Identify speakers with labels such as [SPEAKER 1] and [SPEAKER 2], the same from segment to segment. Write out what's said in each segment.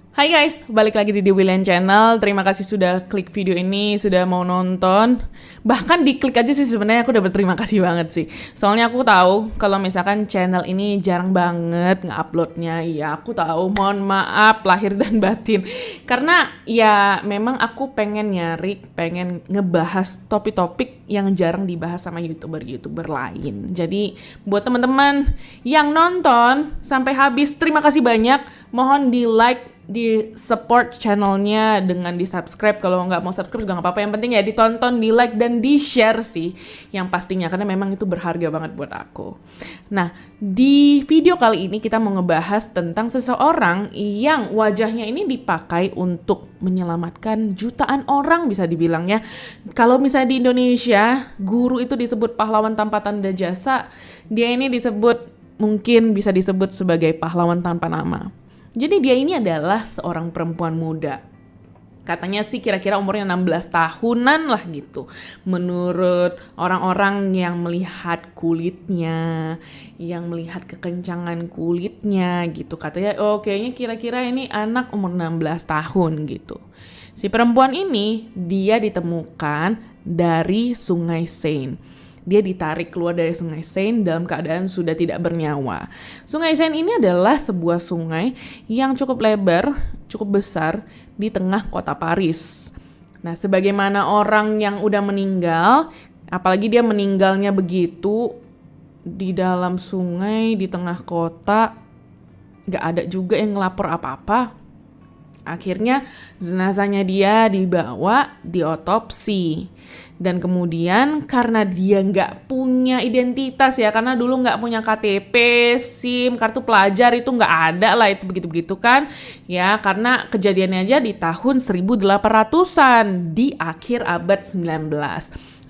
[SPEAKER 1] Hai guys, balik lagi di William Channel. Terima kasih sudah klik video ini, sudah mau nonton. Bahkan diklik aja sih sebenarnya aku udah berterima kasih banget sih. Soalnya aku tahu kalau misalkan channel ini jarang banget nge-uploadnya. Ya aku tahu, mohon maaf lahir dan batin. Karena ya memang aku pengen pengen ngebahas topik-topik yang jarang dibahas sama YouTuber-YouTuber lain. Jadi buat teman-teman yang nonton sampai habis, terima kasih banyak. Mohon di like, di support channelnya dengan di subscribe. Kalau nggak mau subscribe juga nggak apa-apa, yang penting ya ditonton, di like dan di share sih yang pastinya, karena memang itu berharga banget buat aku. Nah, di video kali ini kita mau ngebahas tentang seseorang yang wajahnya ini dipakai untuk menyelamatkan jutaan orang, bisa dibilangnya. Kalau misalnya di Indonesia guru itu disebut pahlawan tanpa tanda jasa, dia ini disebut, mungkin bisa disebut sebagai pahlawan tanpa nama. Jadi dia ini adalah seorang perempuan muda. Katanya sih kira-kira umurnya 16 tahunan lah gitu. Menurut orang-orang yang melihat kulitnya, yang melihat kekencangan kulitnya gitu. Katanya kayaknya kira-kira ini anak umur 16 tahun gitu. Si perempuan ini dia ditemukan dari Sungai Seine. Dia ditarik keluar dari Sungai Seine dalam keadaan sudah tidak bernyawa. Sungai Seine ini adalah sebuah sungai yang cukup lebar, cukup besar di tengah kota Paris. Nah, sebagaimana orang yang udah meninggal, apalagi dia meninggalnya begitu di dalam sungai di tengah kota, gak ada juga yang ngelapor apa-apa. Akhirnya jenazahnya dia dibawa diotopsi. Dan kemudian karena dia nggak punya identitas ya, karena dulu nggak punya KTP, SIM, kartu pelajar itu nggak ada lah, itu begitu-begitu kan. Ya karena kejadiannya aja di tahun 1800-an, di akhir abad 19.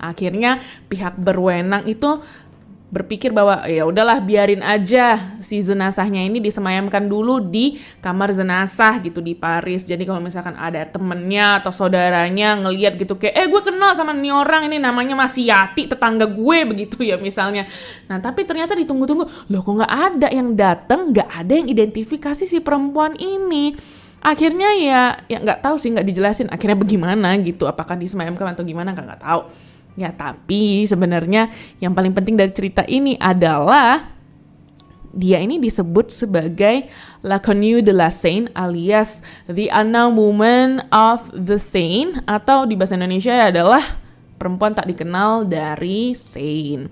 [SPEAKER 1] Akhirnya pihak berwenang itu berpikir bahwa ya udahlah biarin aja si jenazahnya ini disemayamkan dulu di kamar jenazah gitu di Paris. Jadi kalau misalkan ada temennya atau saudaranya ngelihat gitu kayak gue kenal sama nih orang, ini namanya Mas Yati, tetangga gue begitu ya misalnya. Nah tapi ternyata ditunggu-tunggu, loh kok nggak ada yang datang, nggak ada yang identifikasi si perempuan ini. Akhirnya ya nggak tahu sih, nggak dijelasin akhirnya bagaimana gitu, apakah disemayamkan atau gimana nggak tahu. Ya tapi sebenarnya yang paling penting dari cerita ini adalah dia ini disebut sebagai La Connue de la Seine alias The Unknown Woman of the Seine, atau di bahasa Indonesia adalah perempuan tak dikenal dari Seine.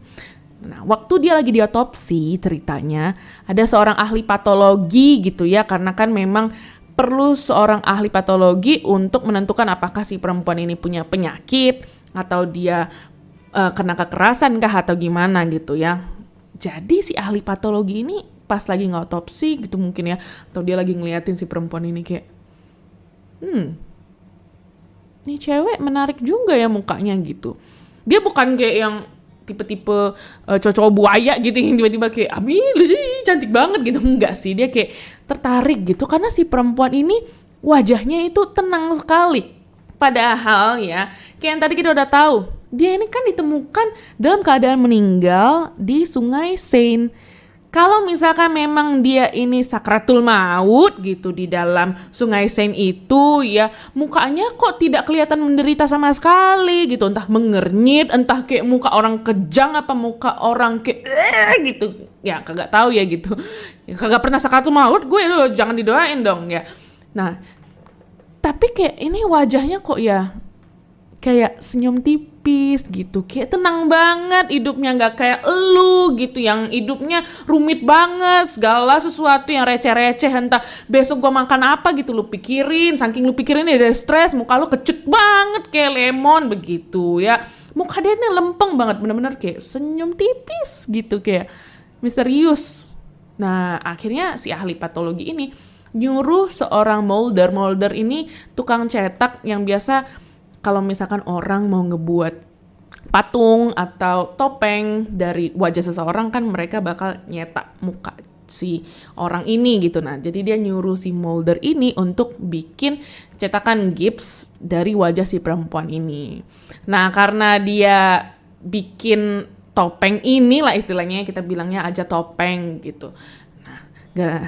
[SPEAKER 1] Nah, waktu dia lagi diotopsi ceritanya ada seorang ahli patologi gitu ya, karena kan memang perlu seorang ahli patologi untuk menentukan apakah si perempuan ini punya penyakit atau dia kena kekerasan kah atau gimana gitu ya. Jadi si ahli patologi ini pas lagi ngautopsi gitu mungkin ya, atau dia lagi ngeliatin si perempuan ini kayak ini cewek menarik juga ya mukanya gitu. Dia bukan kayak yang tipe-tipe cowok buaya gitu yang tiba-tiba kayak lu sih cantik banget gitu, enggak sih. Dia kayak tertarik gitu karena si perempuan ini wajahnya itu tenang sekali. Padahal ya, kayak yang tadi kita udah tahu, dia ini kan ditemukan dalam keadaan meninggal di Sungai Seine. Kalau misalkan memang dia ini sakratul maut gitu di dalam Sungai Seine itu ya, mukanya kok tidak kelihatan menderita sama sekali gitu. Entah mengernyit, entah kayak muka orang kejang apa muka orang kayak gitu. Ya kagak tahu ya gitu. Ya, kagak pernah sakratul maut gue, loh jangan didoain dong ya. Nah, tapi kayak ini wajahnya kok ya kayak senyum tipis gitu, kayak tenang banget hidupnya, nggak kayak elu gitu yang hidupnya rumit banget, segala sesuatu yang receh-receh, entah besok gua makan apa gitu lu pikirin, saking lu pikirin ya udah stres, muka lu kecut banget kayak lemon begitu ya. Muka dia nih lempeng banget, bener-bener kayak senyum tipis gitu, kayak misterius. Nah akhirnya si ahli patologi ini nyuruh seorang molder ini tukang cetak yang biasa kalau misalkan orang mau ngebuat patung atau topeng dari wajah seseorang kan mereka bakal nyetak muka si orang ini gitu. Nah jadi dia nyuruh si molder ini untuk bikin cetakan gips dari wajah si perempuan ini. Nah karena dia bikin topeng ini lah istilahnya, kita bilangnya aja topeng gitu.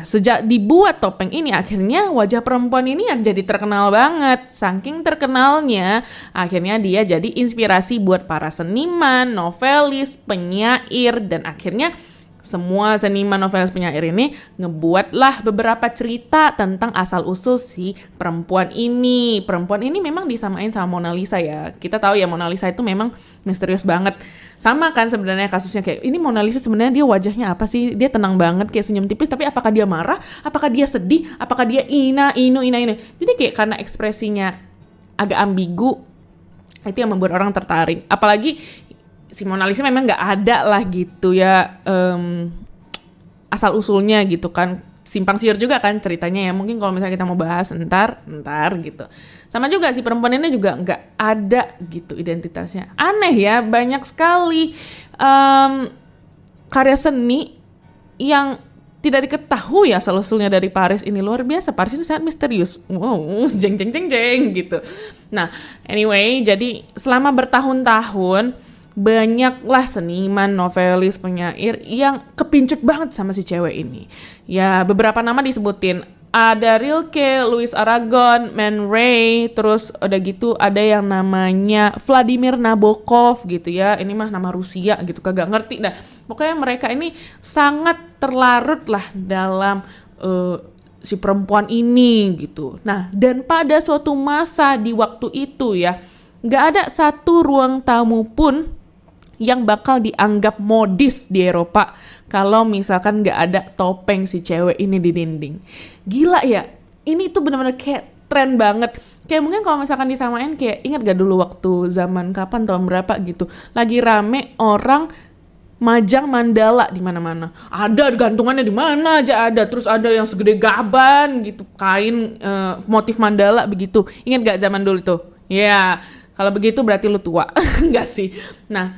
[SPEAKER 1] Sejak dibuat topeng ini, akhirnya wajah perempuan ini yang jadi terkenal banget. Saking terkenalnya, akhirnya dia jadi inspirasi buat para seniman, novelis, penyair, dan akhirnya semua seniman, novelis, penyair ini ngebuatlah beberapa cerita tentang asal-usul si perempuan ini. Perempuan ini memang disamain sama Mona Lisa ya. Kita tahu ya Mona Lisa itu memang misterius banget. Sama kan sebenarnya kasusnya, kayak ini Mona Lisa sebenarnya dia wajahnya apa sih? Dia tenang banget kayak senyum tipis, tapi apakah dia marah? Apakah dia sedih? Apakah dia ina? Jadi kayak karena ekspresinya agak ambigu, itu yang membuat orang tertarik. Apalagi si Mona Lisa memang nggak ada lah gitu ya asal usulnya gitu kan, simpang siur juga kan ceritanya ya. Mungkin kalau misalnya kita mau bahas ntar gitu. Sama juga si perempuan ini juga nggak ada gitu identitasnya. Aneh ya, banyak sekali karya seni yang tidak diketahui asal usulnya dari Paris ini. Luar biasa, Paris ini sangat misterius. Wow, jeng gitu. Nah, anyway, jadi selama bertahun-tahun banyaklah seniman, novelis, penyair yang kepincut banget sama si cewek ini. Ya, beberapa nama disebutin. Ada Rilke, Louis Aragon, Man Ray, terus udah gitu ada yang namanya Vladimir Nabokov gitu ya. Ini mah nama Rusia gitu, kagak ngerti dah. Pokoknya mereka ini sangat terlarut lah dalam si perempuan ini gitu. Nah, dan pada suatu masa di waktu itu ya, nggak ada satu ruang tamu pun yang bakal dianggap modis di Eropa kalau misalkan nggak ada topeng si cewek ini di dinding. Gila ya, ini tuh benar-benar kayak tren banget. Kayak mungkin kalau misalkan disamain kayak, ingat gak dulu waktu zaman kapan, tahun berapa gitu, lagi rame orang majang mandala di mana-mana. Ada gantungannya di mana aja ada, terus ada yang segede gaban gitu, kain motif mandala begitu. Ingat gak zaman dulu tuh? Ya, kalau begitu berarti lu tua. Enggak sih. Nah,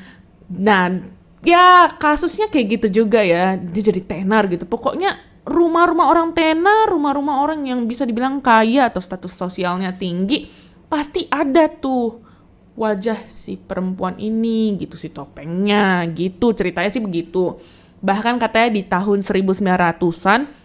[SPEAKER 1] ya kasusnya kayak gitu juga ya. Dia jadi tenar gitu. Pokoknya rumah-rumah orang tenar, rumah-rumah orang yang bisa dibilang kaya atau status sosialnya tinggi, pasti ada tuh wajah si perempuan ini gitu, si topengnya gitu. Ceritanya sih begitu. Bahkan katanya di tahun 1900-an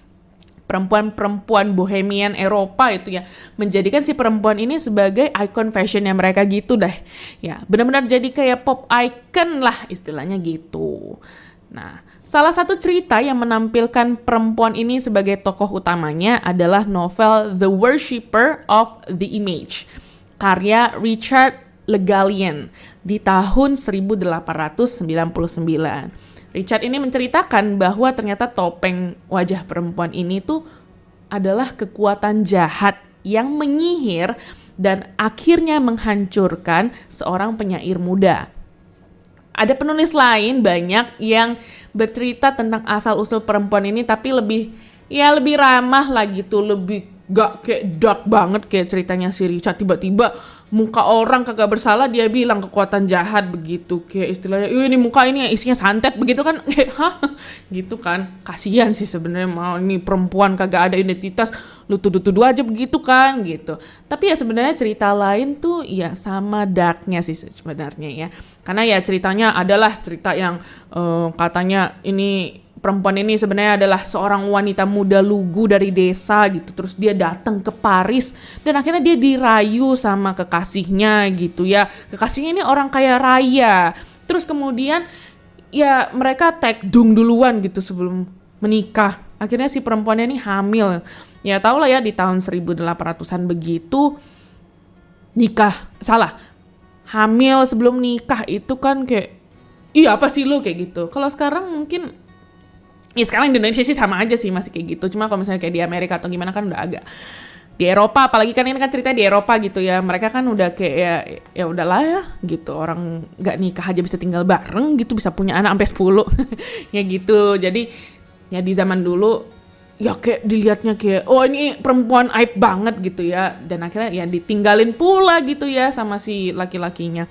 [SPEAKER 1] perempuan-perempuan bohemian Eropa itu ya menjadikan si perempuan ini sebagai ikon fashionnya mereka gitu deh. Ya, benar-benar jadi kayak pop icon lah istilahnya gitu. Nah, salah satu cerita yang menampilkan perempuan ini sebagai tokoh utamanya adalah novel The Worshipper of the Image, karya Richard Le Gallienne di tahun 1899. Richard ini menceritakan bahwa ternyata topeng wajah perempuan ini tuh adalah kekuatan jahat yang menyihir dan akhirnya menghancurkan seorang penyair muda. Ada penulis lain banyak yang bercerita tentang asal-usul perempuan ini, tapi lebih ramah lah gitu, lebih gak kayak dark banget kayak ceritanya si Richard. Tiba-tiba muka orang kagak bersalah dia bilang kekuatan jahat begitu, kayak istilahnya ini muka ini isinya santet begitu kan. Hah? Gitu kan, kasihan sih sebenarnya, mau ini perempuan kagak ada identitas lu tuduh-tuduh aja begitu kan gitu. Tapi ya sebenarnya cerita lain tuh ya sama darknya sih sebenarnya ya, karena ya ceritanya adalah cerita yang katanya ini perempuan ini sebenarnya adalah seorang wanita muda lugu dari desa gitu. Terus dia datang ke Paris dan akhirnya dia dirayu sama kekasihnya gitu ya. Kekasihnya ini orang kaya raya. Terus kemudian ya mereka tekdung duluan gitu sebelum menikah. Akhirnya si perempuannya ini hamil. Ya tau lah ya di tahun 1800-an begitu nikah. Salah. Hamil sebelum nikah itu kan kayak, iya apa sih lu kayak gitu. Kalau sekarang mungkin ya sekarang di Indonesia sih sama aja sih, masih kayak gitu. Cuma kalau misalnya kayak di Amerika atau gimana kan udah agak, di Eropa apalagi kan ini kan ceritanya di Eropa gitu ya. Mereka kan udah kayak ya udahlah ya gitu. Orang nggak nikah aja bisa tinggal bareng gitu, bisa punya anak sampai 10. Ya gitu. Jadi ya di zaman dulu ya kayak dilihatnya kayak oh ini perempuan aib banget gitu ya. Dan akhirnya ya ditinggalin pula gitu ya sama si laki-lakinya.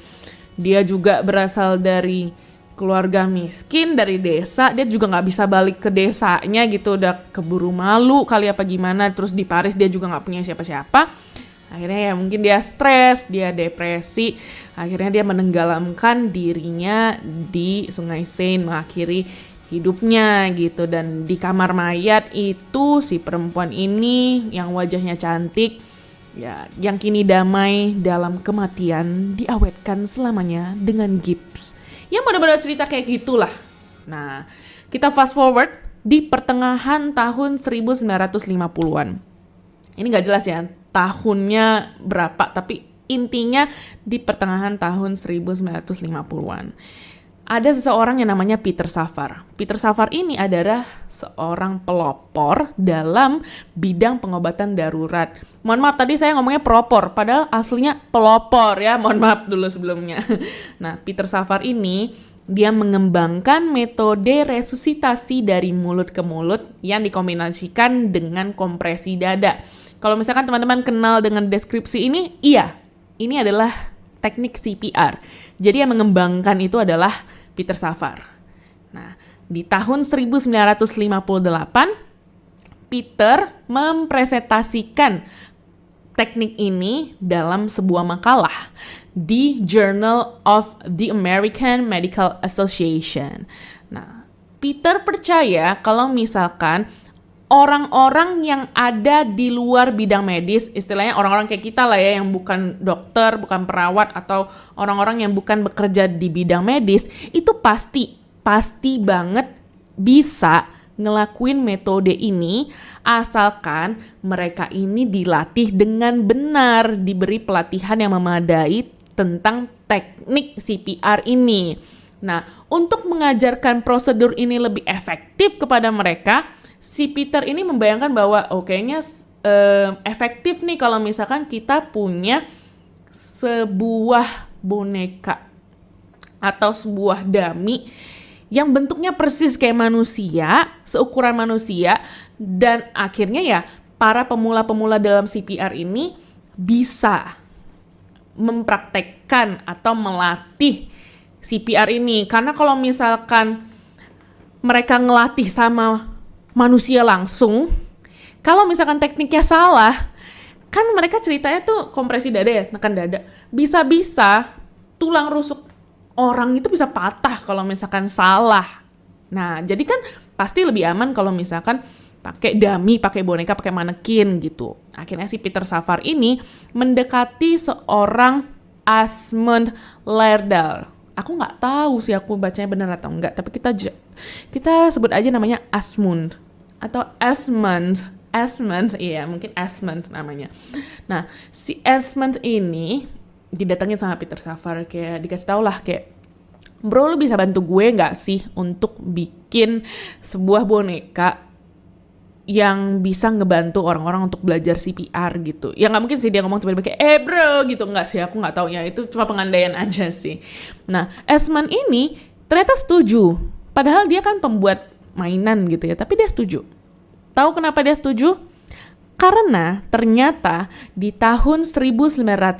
[SPEAKER 1] Dia juga berasal dari keluarga miskin dari desa, dia juga nggak bisa balik ke desanya gitu, udah keburu malu kali apa gimana. Terus di Paris dia juga nggak punya siapa-siapa. Akhirnya ya mungkin dia stres, dia depresi. Akhirnya dia menenggelamkan dirinya di Sungai Seine, mengakhiri hidupnya gitu. Dan di kamar mayat itu si perempuan ini yang wajahnya cantik, ya, yang kini damai dalam kematian, diawetkan selamanya dengan gips. Ya benar-benar cerita kayak gitulah. Nah, kita fast forward di pertengahan tahun 1950-an. Ini gak jelas ya tahunnya berapa, tapi intinya di pertengahan tahun 1950-an. Ada seseorang yang namanya Peter Safar. Peter Safar ini adalah seorang pelopor dalam bidang pengobatan darurat. Mohon maaf tadi saya ngomongnya pelopor, padahal aslinya pelopor ya. Mohon maaf dulu sebelumnya. Nah, Peter Safar ini dia mengembangkan metode resusitasi dari mulut ke mulut yang dikombinasikan dengan kompresi dada. Kalau misalkan teman-teman kenal dengan deskripsi ini, iya, ini adalah teknik CPR. Jadi yang mengembangkan itu adalah Peter Safar. Nah, di tahun 1958, Peter mempresentasikan teknik ini dalam sebuah makalah di Journal of the American Medical Association. Nah, Peter percaya kalau misalkan orang-orang yang ada di luar bidang medis, istilahnya orang-orang kayak kita lah ya, yang bukan dokter, bukan perawat, atau orang-orang yang bukan bekerja di bidang medis, itu pasti banget bisa ngelakuin metode ini asalkan mereka ini dilatih dengan benar, diberi pelatihan yang memadai tentang teknik CPR ini. Nah, untuk mengajarkan prosedur ini lebih efektif kepada mereka, si Peter ini membayangkan bahwa kayaknya efektif nih kalau misalkan kita punya sebuah boneka atau sebuah dummy yang bentuknya persis kayak manusia, seukuran manusia, dan akhirnya ya para pemula-pemula dalam CPR ini bisa mempraktekkan atau melatih CPR ini. Karena kalau misalkan mereka ngelatih sama manusia langsung, kalau misalkan tekniknya salah, kan mereka ceritanya tuh kompresi dada ya, tekan dada. Bisa-bisa tulang rusuk orang itu bisa patah kalau misalkan salah. Nah, jadi kan pasti lebih aman kalau misalkan pakai dummy, pakai boneka, pakai manekin gitu. Akhirnya si Peter Safar ini mendekati seorang Asmund Lerdahl. Aku nggak tahu sih aku bacanya benar atau enggak, tapi kita sebut aja namanya Asmund atau Asmund, iya mungkin Asmund namanya. Nah, si Asmund ini didatengin sama Peter Safar, kayak dikasih tau lah kayak, bro, lu bisa bantu gue nggak sih untuk bikin sebuah boneka yang bisa ngebantu orang-orang untuk belajar CPR gitu. Ya nggak mungkin sih dia ngomong tiba-tiba kayak, bro gitu, nggak sih, aku nggak tahu ya, itu cuma pengandaian aja sih. Nah, Asmund ini ternyata setuju, padahal dia kan pembuat mainan gitu ya, tapi dia setuju. Tahu kenapa dia setuju? Karena ternyata di tahun 1955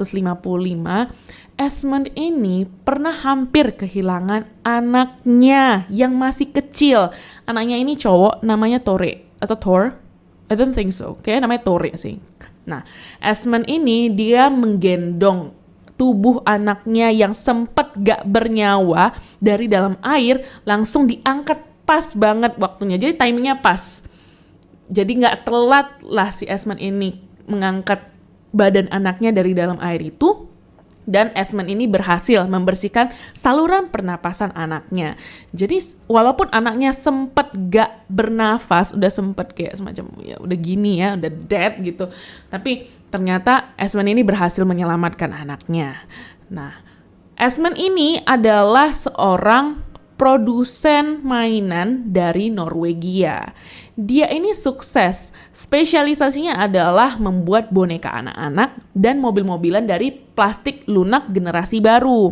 [SPEAKER 1] Asmund ini pernah hampir kehilangan anaknya yang masih kecil. Anaknya ini cowok, namanya Tore atau Thor. I don't think so. Kayaknya namanya Tore sih. Nah, Asmund ini dia menggendong tubuh anaknya yang sempat gak bernyawa dari dalam air, langsung diangkat pas banget waktunya. Jadi timingnya pas. Jadi nggak telat lah si Asmund ini mengangkat badan anaknya dari dalam air itu, dan Asmund ini berhasil membersihkan saluran pernapasan anaknya. Jadi walaupun anaknya sempat gak bernafas, udah sempat kayak semacam ya udah gini ya, udah dead gitu, tapi ternyata Asmund ini berhasil menyelamatkan anaknya. Nah, Asmund ini adalah seorang produsen mainan dari Norwegia. Dia ini sukses. Spesialisasinya adalah membuat boneka anak-anak dan mobil-mobilan dari plastik lunak generasi baru.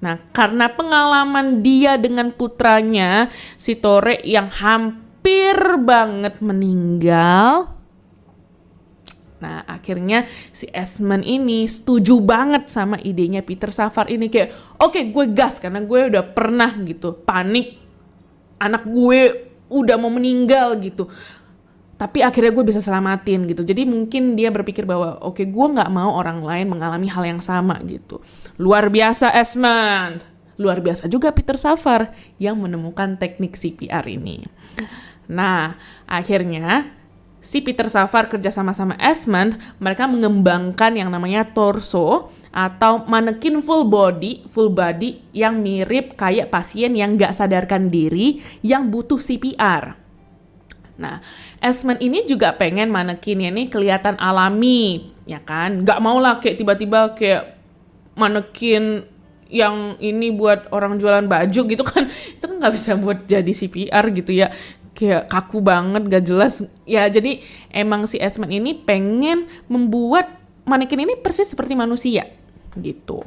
[SPEAKER 1] Nah, karena pengalaman dia dengan putranya, si Tore yang hampir banget meninggal, nah akhirnya si Asmund ini setuju banget sama idenya Peter Safar ini, kayak oke, gue gas karena gue udah pernah gitu panik, anak gue udah mau meninggal gitu, tapi akhirnya gue bisa selamatin gitu. Jadi mungkin dia berpikir bahwa oke, gue nggak mau orang lain mengalami hal yang sama gitu. Luar biasa Asmund. luar biasa juga Peter Safar yang menemukan teknik CPR ini. Nah, akhirnya si Peter Safar kerja sama Esmond, mereka mengembangkan yang namanya torso atau manekin full body yang mirip kayak pasien yang nggak sadarkan diri yang butuh CPR. Nah, Esmond ini juga pengen manekinnya ini kelihatan alami, ya kan? Nggak mau lah kayak tiba-tiba kayak manekin yang ini buat orang jualan baju gitu kan. Itu kan nggak bisa buat jadi CPR gitu ya. Kayak kaku banget, gak jelas. Ya, jadi emang si Esmond ini pengen membuat manekin ini persis seperti manusia gitu.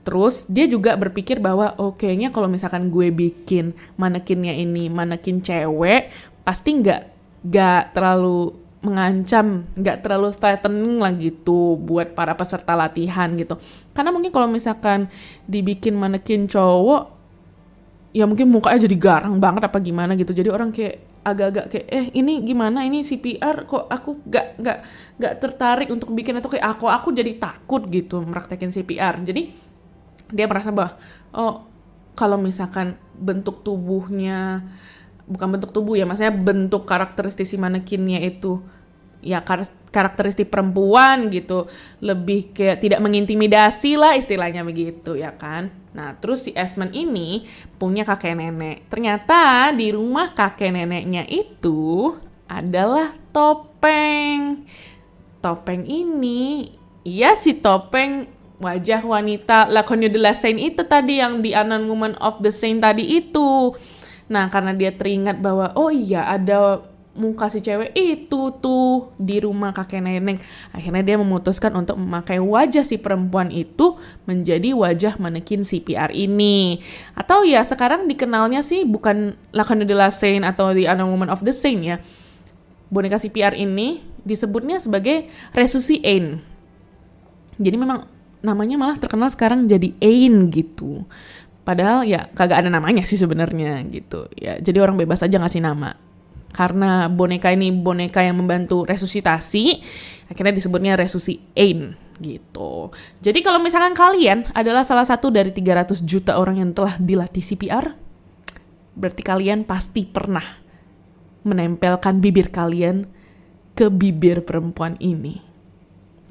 [SPEAKER 1] Terus dia juga berpikir bahwa kayaknya kalau misalkan gue bikin manekinnya ini manekin cewek, pasti nggak terlalu mengancam, nggak terlalu threatening lah gitu buat para peserta latihan gitu. Karena mungkin kalau misalkan dibikin manekin cowok, ya mungkin mukanya jadi garang banget apa gimana gitu. Jadi orang kayak agak-agak kayak ini gimana ini CPR kok aku nggak tertarik untuk bikin itu, kayak aku jadi takut gitu meraktekin CPR. Jadi dia merasa bahwa kalau misalkan bentuk tubuhnya, bukan bentuk tubuh ya, maksudnya bentuk karakteristik si manekinnya itu ya karakteristik perempuan gitu, lebih kayak tidak mengintimidasi lah istilahnya begitu ya kan. Nah terus si Esmond ini punya kakek nenek. Ternyata di rumah kakek neneknya itu adalah topeng. Topeng ini, ya si topeng wajah wanita La Conne de la Seine itu tadi yang di Unknown Woman of the Seine tadi itu. Nah karena dia teringat bahwa iya ada muka si cewek itu tuh di rumah kakek nenek, akhirnya dia memutuskan untuk memakai wajah si perempuan itu menjadi wajah manekin CPR ini. Atau ya sekarang dikenalnya sih bukan La Conne de la Seine atau The Unknown Woman of the Seine ya. Boneka CPR ini disebutnya sebagai Resusci Ain. Jadi memang namanya malah terkenal sekarang jadi Ain gitu. Padahal ya kagak ada namanya sih sebenarnya gitu. Ya jadi orang bebas aja ngasih nama. Karena boneka ini boneka yang membantu resusitasi, akhirnya disebutnya Resusci Ain gitu. Jadi kalau misalkan kalian adalah salah satu dari 300 juta orang yang telah dilatih CPR, berarti kalian pasti pernah menempelkan bibir kalian ke bibir perempuan ini.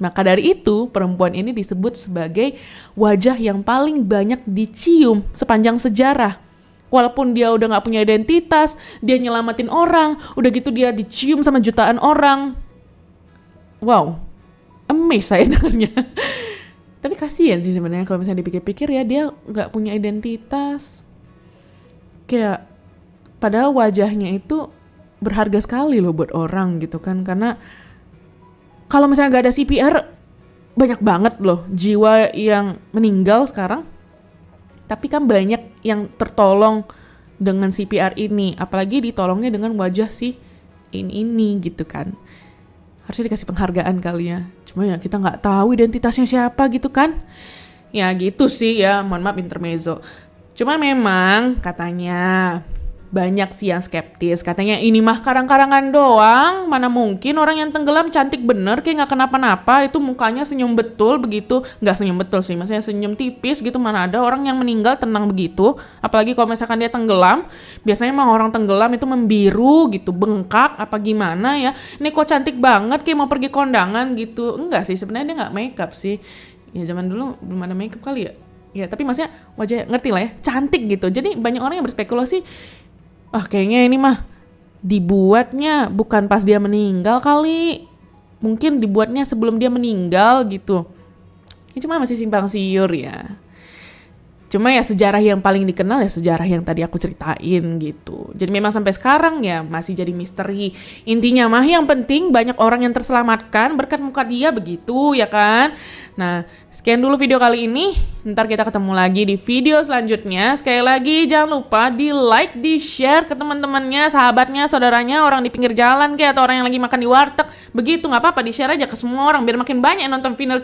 [SPEAKER 1] Maka dari itu, perempuan ini disebut sebagai wajah yang paling banyak dicium sepanjang sejarah. Walaupun dia udah gak punya identitas, dia nyelamatin orang, udah gitu dia dicium sama jutaan orang. Wow, amazed saya dengarnya. Tapi kasihan sih sebenarnya kalau misalnya dipikir-pikir ya, dia gak punya identitas. Kayak, padahal wajahnya itu berharga sekali loh buat orang gitu kan. Karena kalau misalnya gak ada CPR, banyak banget loh jiwa yang meninggal sekarang. Tapi kan banyak yang tertolong dengan CPR ini. Apalagi ditolongnya dengan wajah si ini gitu kan. Harusnya dikasih penghargaan kali ya. Cuma ya kita nggak tahu identitasnya siapa gitu kan. Ya gitu sih ya, mohon maaf intermezzo. Cuma memang katanya banyak sih yang skeptis. Katanya ini mah karang-karangan doang. Mana mungkin orang yang tenggelam cantik bener kayak gak kenapa-napa. Itu mukanya senyum betul begitu. Gak senyum betul sih, maksudnya senyum tipis gitu. Mana ada orang yang meninggal tenang begitu. Apalagi kalau misalkan dia tenggelam. Biasanya mah orang tenggelam itu membiru gitu, bengkak apa gimana ya. Ini kok cantik banget kayak mau pergi kondangan gitu. Enggak sih, sebenarnya dia gak makeup sih. Ya zaman dulu belum ada makeup kali ya. Ya tapi maksudnya wajah ngerti lah ya, cantik gitu. Jadi banyak orang yang berspekulasi, kayaknya ini mah dibuatnya bukan pas dia meninggal kali. Mungkin dibuatnya sebelum dia meninggal gitu. Ini cuma masih simpang siur ya. Cuma ya sejarah yang paling dikenal ya sejarah yang tadi aku ceritain gitu. Jadi memang sampai sekarang ya masih jadi misteri. Intinya mah yang penting banyak orang yang terselamatkan berkat muka dia begitu ya kan. Nah sekian dulu video kali ini. Ntar kita ketemu lagi di video selanjutnya. Sekali lagi jangan lupa di like, di share ke teman-temannya, sahabatnya, saudaranya, orang di pinggir jalan kayak atau orang yang lagi makan di warteg. Begitu gak apa-apa, di share aja ke semua orang biar makin banyak yang nonton final.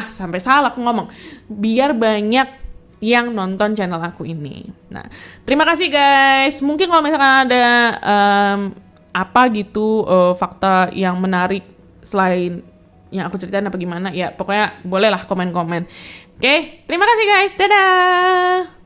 [SPEAKER 1] Sampai salah aku ngomong. Biar banyak yang nonton channel aku ini. Nah, terima kasih guys. Mungkin kalau misalkan ada apa gitu fakta yang menarik selain yang aku ceritain apa gimana, ya pokoknya bolehlah komen-komen. Oke, terima kasih guys. Dadah.